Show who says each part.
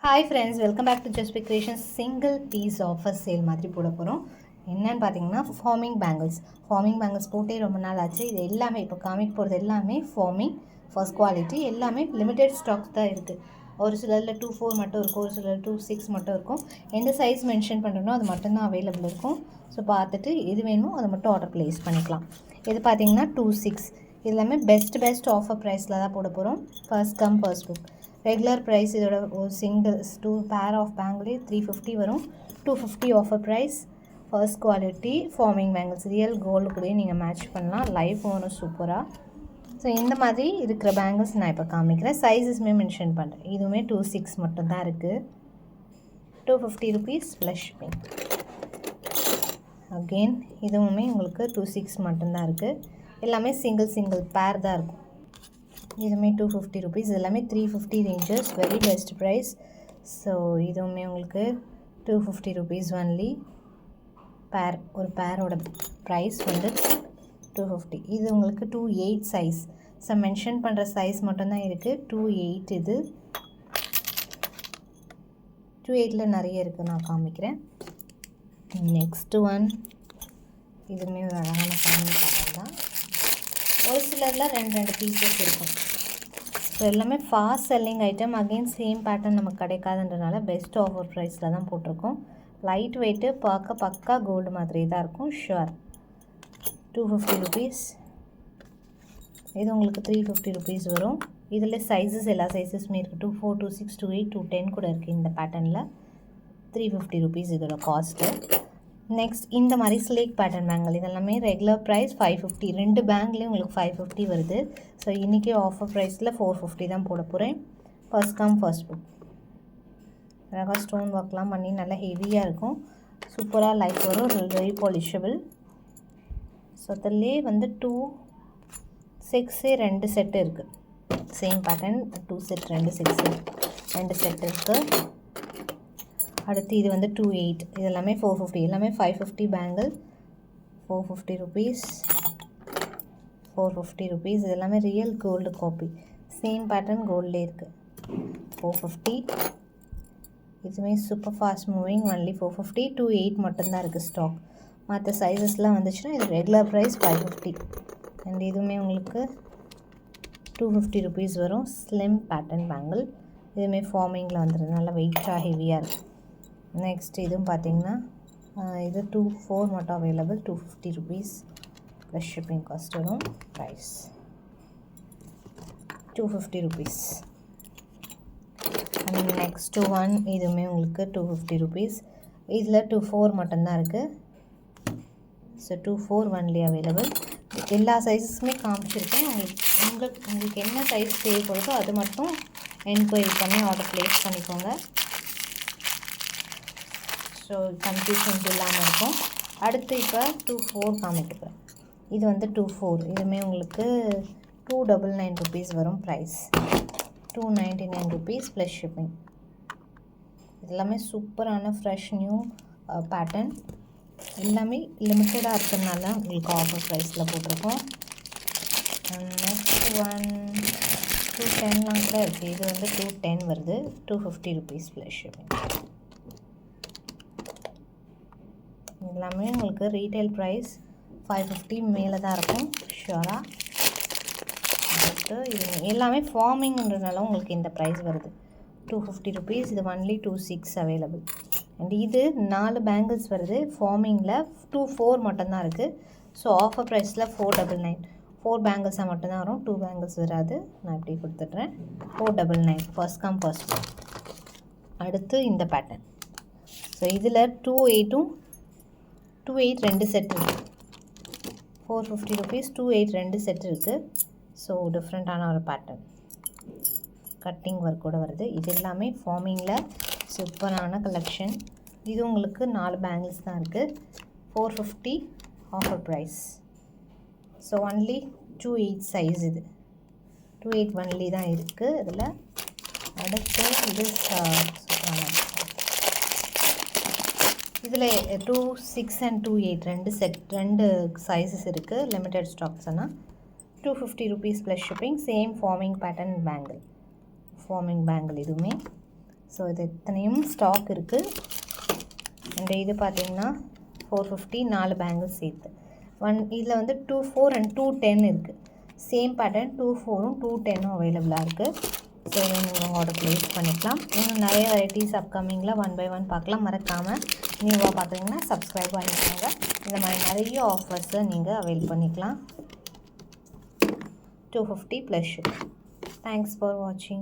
Speaker 1: Hi friends, welcome back to Just Pick Creations. Single piece offer sale மாதிரி போட போகிறோம். என்னன்னு பார்த்தீங்கன்னா ஃபார்மிங் பேங்கிள்ஸ் போட்டே ரொம்ப நாள் ஆச்சு. இது எல்லாமே இப்போ காமிக்க போகிறது எல்லாமே ஃபார்மிங் ஃபர்ஸ்ட் குவாலிட்டி, எல்லாமே லிமிடெட் ஸ்டாக்ஸ் தான் இருக்குது. ஒரு சிலரில் 2-4 மட்டும் இருக்கும், ஒரு சிலர் 2-6 மட்டும் இருக்கும். எந்த சைஸ் மென்ஷன் பண்ணுறனோ அது மட்டும்தான் அவைலபிள் இருக்கும். ஸோ பார்த்துட்டு எது வேணுமோ அதை மட்டும் ஆர்டர் ப்ளேஸ் பண்ணிக்கலாம். இது பார்த்தீங்கன்னா 2-6 இது எல்லாமே பெஸ்ட் ஆஃபர் ப்ரைஸில் தான் போட போகிறோம். First come first book. Regular price இதோட ஒரு சிங்கிள்ஸ் 2 பேர் ஆஃப் பேங்கிளே 350 வரும். 250 offer price. First quality forming bangles, real gold கூட நீங்கள் மேட்ச் பண்ணலாம். லைஃப் ஒன்றும் சூப்பராக. ஸோ இந்த மாதிரி இருக்கிற பேங்கிள்ஸ் நான் இப்போ காமிக்கிறேன். சைஸஸ்மே மென்ஷன் பண்ணுறேன். இதுவுமே 2-6 மட்டும்தான் இருக்குது. 250 ருபீஸ் ப்ளஸ் ஷிப்பிங். அகெயின் இதுவுமே உங்களுக்கு 2-6 மட்டும்தான் இருக்குது. எல்லாமே சிங்கிள் பேர் தான் இருக்கும். இதுவுமே 250 ருபீஸ். எல்லாமே 350 ranges, very best price. So இதுவுமே உங்களுக்கு 250 ருபீஸ் ஒன்லி. ஒரு பேரோட ப்ரைஸ் வந்து 250. இது உங்களுக்கு 2-8 சைஸ். ஸோ மென்ஷன் பண்ணுற சைஸ் மட்டும்தான் இருக்குது. 2-8 இது 2-8ல் நிறைய இருக்குது, நான் காமிக்கிறேன். நெக்ஸ்ட் ஒன், இதுவுமே ஒரு அழகான ஃபேமிலி பேட்டர்ன் தான். ஒரு சிலரில் 2 பீசஸ் இருக்கும். ஸோ எல்லாமே fast selling item. Again same pattern நமக்கு கிடைக்காதுன்றனால பெஸ்ட் ஆஃபர் ப்ரைஸில் தான் போட்டிருக்கோம். லைட் வெயிட்டு, பார்க்க பக்கா கோல்டு மாதிரி தான் இருக்கும். ஷுவர். 250 ருபீஸ். இது உங்களுக்கு 350 ருபீஸ் வரும். இதில் சைஸஸ் எல்லா சைஸஸுமே இருக்குது. 2-4, 2-6, 2-8, 2-10 கூட இருக்குது இந்த பேட்டர்னில். 350 ருபீஸ் இதோட காஸ்ட்டு. நெக்ஸ்ட் இந்த மாதிரி ஸ்லேக் பேட்டர்ன் பேங்கிள், இதெல்லாமே ரெகுலர் ப்ரைஸ் 550. 2 பேங்க்லேயும் உங்களுக்கு 550 வருது. ஸோ இன்றைக்கி ஆஃபர் ப்ரைஸில் 450 தான் போட போகிறேன். First come first book. அழகாக ஸ்டோன் ஒர்க்லாம் பண்ணி நல்லா ஹெவியாக இருக்கும். சூப்பராக லைஃப் வரும். வெரி பாலிஷபிள். ஸோ அதிலே வந்து 2-6 2 செட்டு இருக்குது. சேம் பேட்டர்ன் 2 செட் 2-6 2 செட் இருக்குது. அடுத்து இது வந்து 2-8. இது எல்லாமே 450. எல்லாமே 550 பேங்கிள். 450 ருபீஸ். 450 ருபீஸ். இது எல்லாமே real gold copy. Same pattern கோல்ட்லேயே இருக்குது. 450. இதுவுமே சூப்பர் ஃபாஸ்ட் மூவிங். ஒன்லி 450. 2-8 மட்டும்தான் இருக்குது ஸ்டாக். மற்ற சைஸஸ்லாம் வந்துச்சுன்னா இது ரெகுலர் ப்ரைஸ் 550. அண்ட் இதுவுமே உங்களுக்கு 250 ருபீஸ் வரும். Slim pattern bangle. இதுவுமே ஃபார்மிங்கில் வந்துடுது. நல்லா வெயிட்டாக ஹெவியாக இருக்குது. நெக்ஸ்ட் இதுவும் பார்த்தீங்கன்னா இது 2-4 மட்டும் available. 250 rupees plus shipping cost வரும். Price 250 rupees. And next one, இதுவுமே உங்களுக்கு 250 ருபீஸ். இதில் 2-4 மட்டும்தான் இருக்குது. So 2-4 only available. எல்லா சைஸஸுமே காமிச்சிருக்கேன். உங்களுக்கு என்ன சைஸ் தேவைப்படுதோ அது மட்டும் என்கொயரி பண்ணி ஆர்டர் ப்ளேஸ் பண்ணிக்கோங்க. ஸோ கன்ஃபியூஷன்ஸ் இல்லாமல் இருக்கும். அடுத்து இப்போ 2-4 காமிக்கிறேன். இது வந்து 2-4. இதுவுமே உங்களுக்கு 299 ருபீஸ் வரும். Price 299 rupees plus shipping. எல்லாமே சூப்பரான ஃப்ரெஷ் நியூ பேட்டர்ன். எல்லாமே லிமிட்டடாக இருக்கிறதுனால உங்களுக்கு ஆஃபர் ப்ரைஸில் போட்டிருக்கோம். நெக்ஸ்ட் ஒன் 210லாம் கூட இருக்குது. இது வந்து 210 வருது. 250 ருபீஸ் ப்ளஸ் ஷிப்பிங். எல்லாமே உங்களுக்கு ரீட்டைல் ப்ரைஸ் 550 மேலே தான் இருக்கும் ஷுவராக. அடுத்து இது எல்லாமே ஃபார்மிங்ன்றதுனால உங்களுக்கு இந்த ப்ரைஸ் வருது. 250 ருபீஸ். இது ஒன்லி 2-6 அவைலபிள். அண்ட் இது 4 பேங்கிள்ஸ் வருது. ஃபார்மிங்கில் 2-4 மட்டும்தான் இருக்குது. ஸோ ஆஃபர் ப்ரைஸில் 499. 4 பேங்கிள்ஸாக மட்டும்தான் வரும். 2 பேங்கிள்ஸ் வராது. நான் இப்படி கொடுத்துட்றேன். 499. First come first. அடுத்து இந்த பேட்டர்ன். ஸோ இதில் 2-8 2 செட் இருக்குது. 450 ருபீஸ். 2-8 2 செட் இருக்குது. ஸோ டிஃப்ரெண்ட்டான ஒரு பேட்டர்ன். கட்டிங் ஒர்க்கோடு வருது. இது எல்லாமே ஃபார்மிங்கில் சூப்பரான கலெக்ஷன். இது உங்களுக்கு 4 பேங்கிள்ஸ் தான் இருக்குது. 450 offer price. So only 2-8 size. இது 2-8 ஒன்லி தான் இருக்குது இதில். அடுத்து இது சூப்பரான இதில் 2-6 அண்ட் 2-8 2 செட் 2 சைஸஸ் இருக்குது. லிமிட்டட் ஸ்டாக்ஸ்னால் 250 rupees plus shipping. Same forming pattern bangle. இதுவுமே ஸோ இது எத்தனையும் ஸ்டாக் இருக்குது. அண்ட் இது பார்த்திங்கன்னா 450 4 பேங்கிள்ஸ் சேர்த்து இதில் வந்து 2-4 அண்ட் 2-10 இருக்குது. சேம் பேட்டர்ன் 2-4ம் 2-10ம் அவைலபிளாக இருக்குது. ஸோ இதை நீங்கள் ஆர்டர் ப்ளேஸ் பண்ணிக்கலாம். இன்னும் நிறைய வெரைட்டிஸ் அப்கமிங்கில் 1 by 1 பார்க்கலாம். மறக்காமல் நியூவாக பார்த்தீங்கன்னா சப்ஸ்கிரைப் பண்ணிக்கோங்க. இந்த மாதிரி நிறைய ஆஃபர்ஸை நீங்கள் அவைல் பண்ணிக்கலாம். 250 + shipping. Thanks for watching.